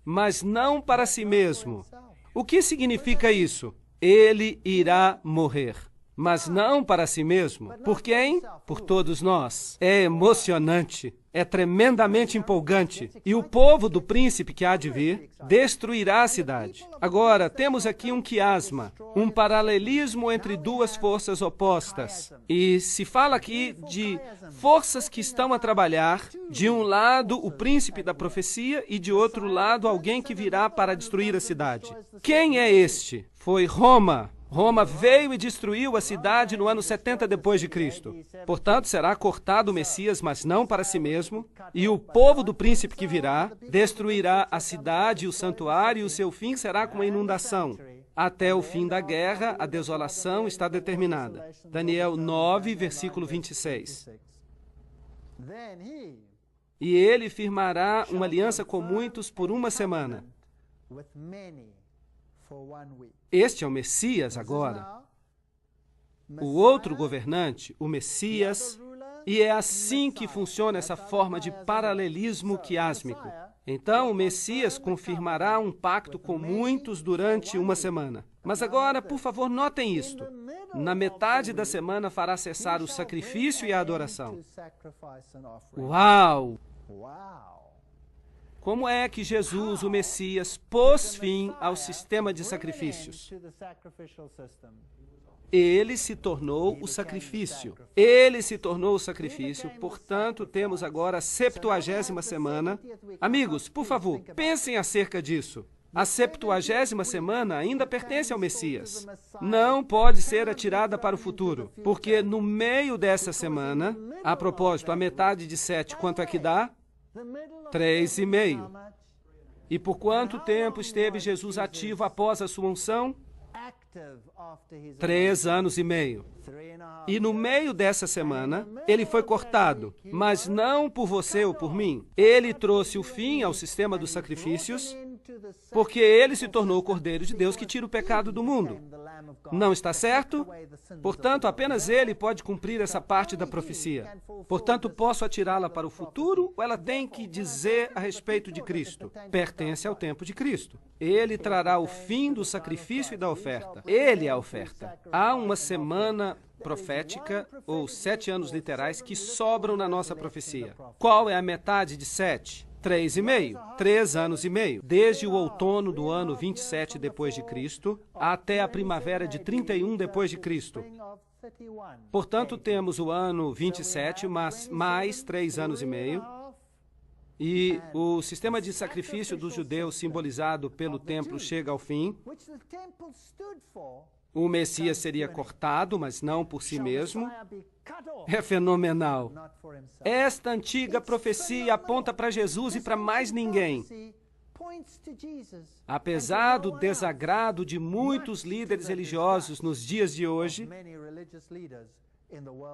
mas não para si mesmo. O que significa isso? Ele irá morrer, mas não para si mesmo. Por quem? Por todos nós. É emocionante, é tremendamente empolgante. E o povo do príncipe que há de vir destruirá a cidade. Agora, temos aqui um quiasma, um paralelismo entre duas forças opostas. E se fala aqui de forças que estão a trabalhar, de um lado o príncipe da profecia e de outro lado alguém que virá para destruir a cidade. Quem é este? Foi Roma. Roma veio e destruiu a cidade no ano 70 depois de Cristo. Portanto, será cortado o Messias, mas não para si mesmo, e o povo do príncipe que virá destruirá a cidade e o santuário, e o seu fim será com uma inundação. Até o fim da guerra, a desolação está determinada. Daniel 9, versículo 26. E ele firmará uma aliança com muitos por uma semana. Este é o Messias agora. O outro governante, o Messias, e é assim que funciona essa forma de paralelismo quiásmico. Então, o Messias confirmará um pacto com muitos durante uma semana. Mas agora, por favor, notem isto. Na metade da semana fará cessar o sacrifício e a adoração. Uau! Como é que Jesus, o Messias, pôs fim ao sistema de sacrifícios? Ele se tornou o sacrifício. Ele se tornou o sacrifício, portanto, temos agora a 70ª semana. Amigos, por favor, pensem acerca disso. A 70ª semana ainda pertence ao Messias. Não pode ser atirada para o futuro, porque no meio dessa semana, a propósito, a metade de 7, quanto é que dá? 3,5. E por quanto tempo esteve Jesus ativo após a sua unção? 3 anos e meio. E no meio dessa semana, ele foi cortado, mas não por você ou por mim. Ele trouxe o fim ao sistema dos sacrifícios, porque ele se tornou o Cordeiro de Deus que tira o pecado do mundo. Não está certo? Portanto, apenas ele pode cumprir essa parte da profecia. Portanto, posso atirá-la para o futuro ou ela tem que dizer a respeito de Cristo? Pertence ao tempo de Cristo. Ele trará o fim do sacrifício e da oferta. Ele é a oferta. Há uma semana profética, ou 7 anos literais, que sobram na nossa profecia. Qual é a metade de 7? 3,5. 3 anos e meio. Desde o outono do ano 27 depois de Cristo até a primavera de 31 depois de Cristo. Portanto, temos o ano 27 mais 3 anos e meio. E o sistema de sacrifício dos judeus, simbolizado pelo templo, chega ao fim. O Messias seria cortado, mas não por si mesmo. É fenomenal. Esta antiga profecia aponta para Jesus e para mais ninguém. Apesar do desagrado de muitos líderes religiosos nos dias de hoje,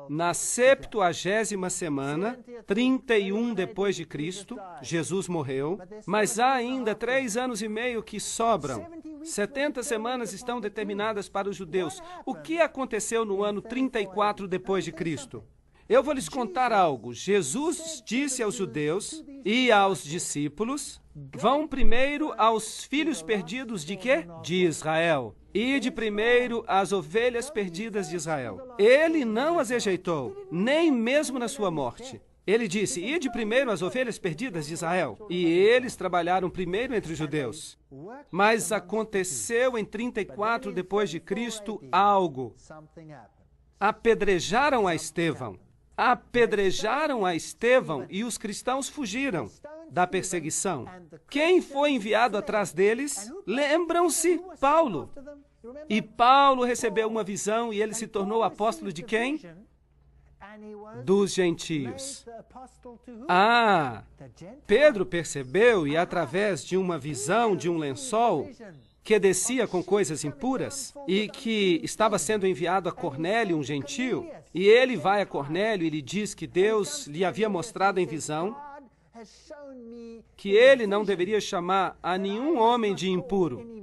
na 70ª semana, 31 depois de Cristo, Jesus morreu, mas há ainda 3 anos e meio que sobram. 70 semanas estão determinadas para os judeus. O que aconteceu no ano 34 depois de Cristo? Eu vou lhes contar algo. Jesus disse aos judeus e aos discípulos: vão primeiro aos filhos perdidos de quê? De Israel. Ide primeiro às ovelhas perdidas de Israel. Ele não as rejeitou, nem mesmo na sua morte. Ele disse: ide primeiro às ovelhas perdidas de Israel. E eles trabalharam primeiro entre os judeus. Mas aconteceu em 34 depois de Cristo algo. Apedrejaram a Estevão. Apedrejaram a Estevão e os cristãos fugiram da perseguição. Quem foi enviado atrás deles? Lembram-se? Paulo. E Paulo recebeu uma visão e ele se tornou apóstolo de quem? Dos gentios. Pedro percebeu e através de uma visão de um lençol, que descia com coisas impuras e que estava sendo enviado a Cornélio, um gentio, e ele vai a Cornélio e lhe diz que Deus lhe havia mostrado em visão que ele não deveria chamar a nenhum homem de impuro.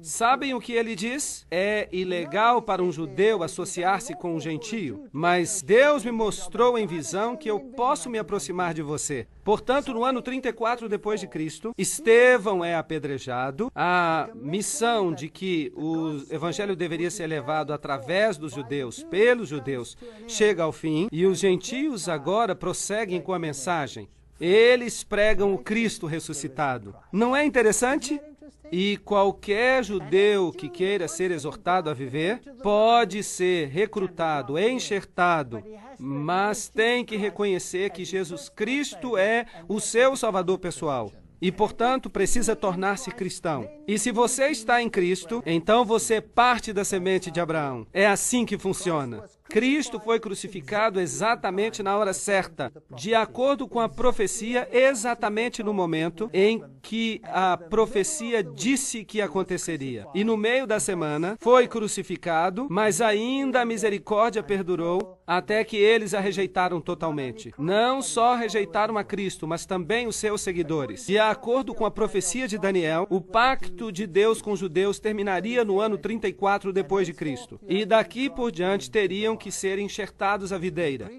Sabem o que ele diz? É ilegal para um judeu associar-se com um gentio, mas Deus me mostrou em visão que eu posso me aproximar de você. Portanto, no ano 34 depois de Cristo, Estevão é apedrejado. A missão de que o evangelho deveria ser levado através dos judeus, pelos judeus, chega ao fim, e os gentios agora prosseguem com a mensagem. Eles pregam o Cristo ressuscitado. Não é interessante? E qualquer judeu que queira ser exortado a viver pode ser recrutado, enxertado, mas tem que reconhecer que Jesus Cristo é o seu Salvador pessoal. E, portanto, precisa tornar-se cristão. E se você está em Cristo, então você é parte da semente de Abraão. É assim que funciona. Cristo foi crucificado exatamente na hora certa, de acordo com a profecia, exatamente no momento em que a profecia disse que aconteceria. E no meio da semana, foi crucificado, mas ainda a misericórdia perdurou até que eles a rejeitaram totalmente. Não só rejeitaram a Cristo, mas também os seus seguidores. De acordo com a profecia de Daniel, o pacto de Deus com os judeus terminaria no ano 34 depois de Cristo. E daqui por diante teriam que ser enxertados à videira.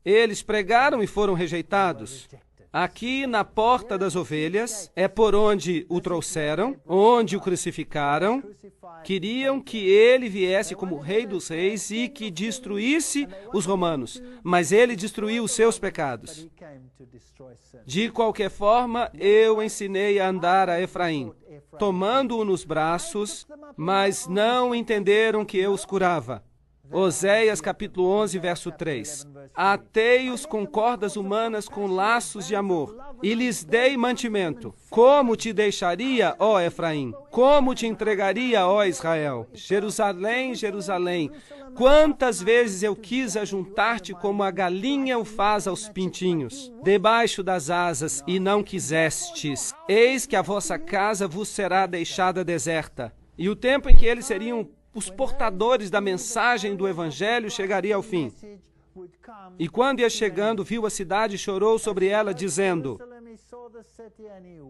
Eles pregaram e foram rejeitados. Aqui na porta das ovelhas é por onde o trouxeram, onde o crucificaram. Queriam que ele viesse como Rei dos Reis e que destruísse os romanos, mas ele destruiu os seus pecados. De qualquer forma, eu ensinei a andar a Efraim, tomando-o nos braços, mas não entenderam que eu os curava. Oséias capítulo 11, verso 3. Atei-os com cordas humanas com laços de amor, e lhes dei mantimento. Como te deixaria, ó Efraim? Como te entregaria, ó Israel? Jerusalém, Jerusalém, quantas vezes eu quis ajuntar-te como a galinha o faz aos pintinhos, debaixo das asas, e não quisestes. Eis que a vossa casa vos será deixada deserta. E o tempo em que eles seriam os portadores da mensagem do Evangelho chegaria ao fim. E quando ia chegando, viu a cidade e chorou sobre ela, dizendo: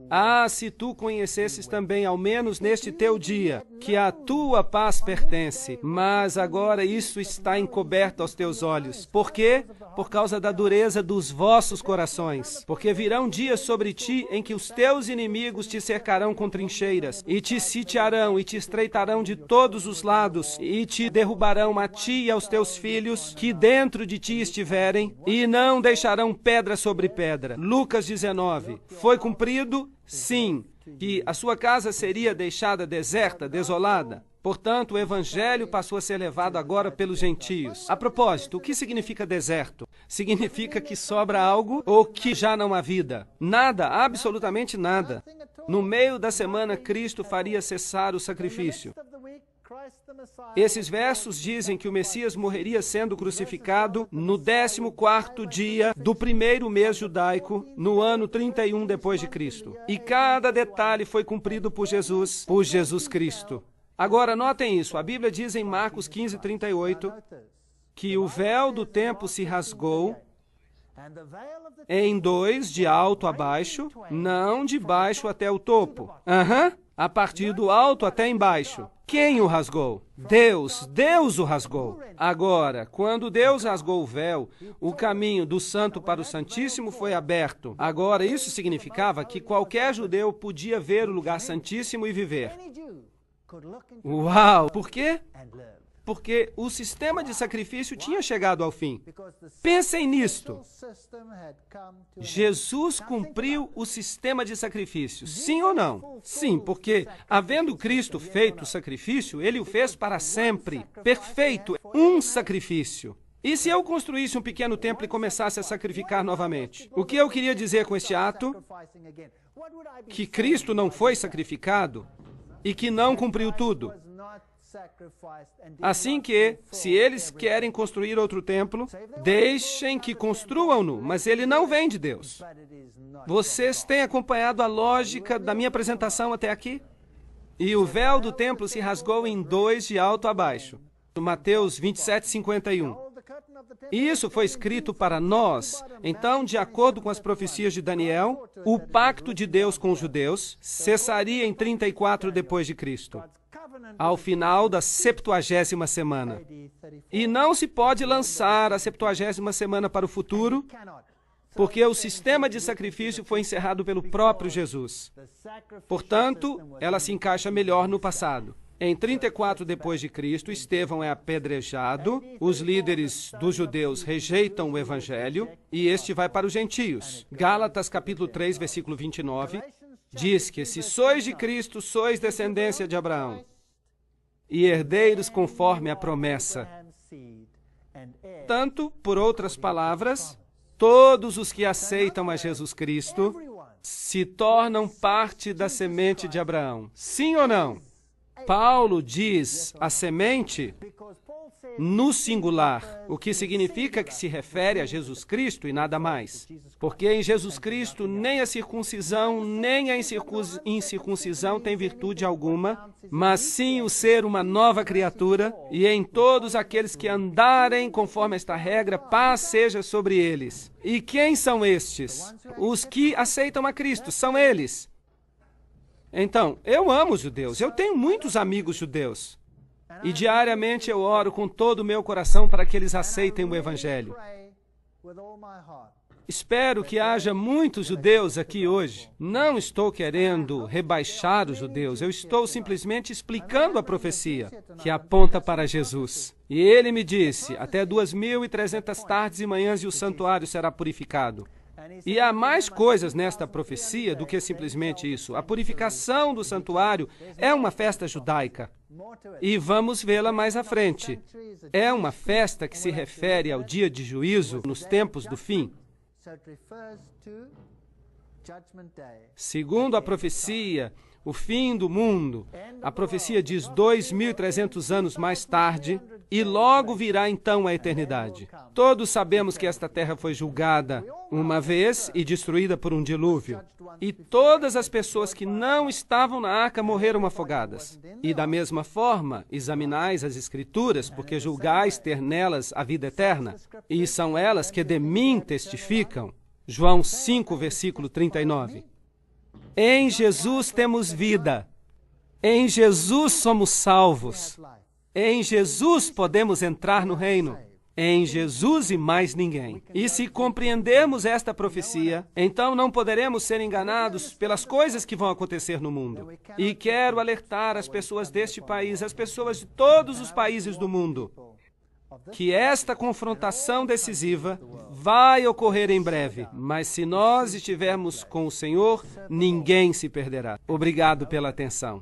Ah, se tu conhecesses também, ao menos neste teu dia, que a tua paz pertence, mas agora isso está encoberto aos teus olhos. Por quê? Por causa da dureza dos vossos corações. Porque virão dias sobre ti em que os teus inimigos te cercarão com trincheiras, e te sitiarão, e te estreitarão de todos os lados, e te derrubarão a ti e aos teus filhos, que dentro de ti estiverem, e não deixarão pedra sobre pedra. Lucas 19. Foi cumprido? Sim, que a sua casa seria deixada deserta, desolada. Portanto, o evangelho passou a ser levado agora pelos gentios. A propósito, o que significa deserto? Significa que sobra algo ou que já não há vida? Nada, absolutamente nada. No meio da semana, Cristo faria cessar o sacrifício. Esses versos dizem que o Messias morreria sendo crucificado no 14º dia do primeiro mês judaico, no ano 31 depois de Cristo. E cada detalhe foi cumprido por Jesus Cristo. Agora, notem isso. A Bíblia diz em Marcos 15:38 que o véu do templo se rasgou em dois, de alto a baixo, não de baixo até o topo. A partir do alto até embaixo. Quem o rasgou? Deus. Deus o rasgou. Agora, quando Deus rasgou o véu, o caminho do Santo para o Santíssimo foi aberto. Agora, isso significava que qualquer judeu podia ver o lugar santíssimo e viver. Uau! Por quê? Porque o sistema de sacrifício tinha chegado ao fim. Pensem nisto. Jesus cumpriu o sistema de sacrifício, sim ou não? Sim, porque, havendo Cristo feito o sacrifício, ele o fez para sempre. Perfeito, um sacrifício. E se eu construísse um pequeno templo e começasse a sacrificar novamente? O que eu queria dizer com este ato? Que Cristo não foi sacrificado e que não cumpriu tudo. Assim que, se eles querem construir outro templo, deixem que construam-no, mas ele não vem de Deus. Vocês têm acompanhado a lógica da minha apresentação até aqui? E o véu do templo se rasgou em dois de alto a baixo. Mateus 27:51. Isso foi escrito para nós. Então, de acordo com as profecias de Daniel, o pacto de Deus com os judeus cessaria em 34 depois de Cristo, ao final da 70ª semana. E não se pode lançar a 70ª semana para o futuro, porque o sistema de sacrifício foi encerrado pelo próprio Jesus. Portanto, ela se encaixa melhor no passado. Em 34 depois de Cristo, Estevão é apedrejado, os líderes dos judeus rejeitam o evangelho e este vai para os gentios. Gálatas capítulo 3, versículo 29, diz que se sois de Cristo, sois descendência de Abraão e herdeiros conforme a promessa. Tanto, por outras palavras, todos os que aceitam a Jesus Cristo se tornam parte da semente de Abraão. Sim ou não? Paulo diz a semente no singular, o que significa que se refere a Jesus Cristo e nada mais. Porque em Jesus Cristo nem a circuncisão nem a incircuncisão tem virtude alguma, mas sim o ser uma nova criatura, e em todos aqueles que andarem conforme esta regra, paz seja sobre eles. E quem são estes? Os que aceitam a Cristo, são eles. Então, eu amo os judeus, eu tenho muitos amigos judeus. E diariamente eu oro com todo o meu coração para que eles aceitem o Evangelho. Espero que haja muitos judeus aqui hoje. Não estou querendo rebaixar os judeus, eu estou simplesmente explicando a profecia que aponta para Jesus. E ele me disse, até 2.300 tardes e manhãs e o santuário será purificado. E há mais coisas nesta profecia do que simplesmente isso. A purificação do santuário é uma festa judaica. E vamos vê-la mais à frente. É uma festa que se refere ao dia de juízo nos tempos do fim. Segundo a profecia, o fim do mundo, a profecia diz 2.300 anos mais tarde, e logo virá então a eternidade. Todos sabemos que esta terra foi julgada uma vez e destruída por um dilúvio. E todas as pessoas que não estavam na arca morreram afogadas. E da mesma forma, examinais as Escrituras, porque julgais ter nelas a vida eterna. E são elas que de mim testificam. João 5, versículo 39. Em Jesus temos vida. Em Jesus somos salvos. Em Jesus podemos entrar no reino. Em Jesus e mais ninguém. E se compreendermos esta profecia, então não poderemos ser enganados pelas coisas que vão acontecer no mundo. E quero alertar as pessoas deste país, as pessoas de todos os países do mundo, que esta confrontação decisiva vai ocorrer em breve. Mas se nós estivermos com o Senhor, ninguém se perderá. Obrigado pela atenção.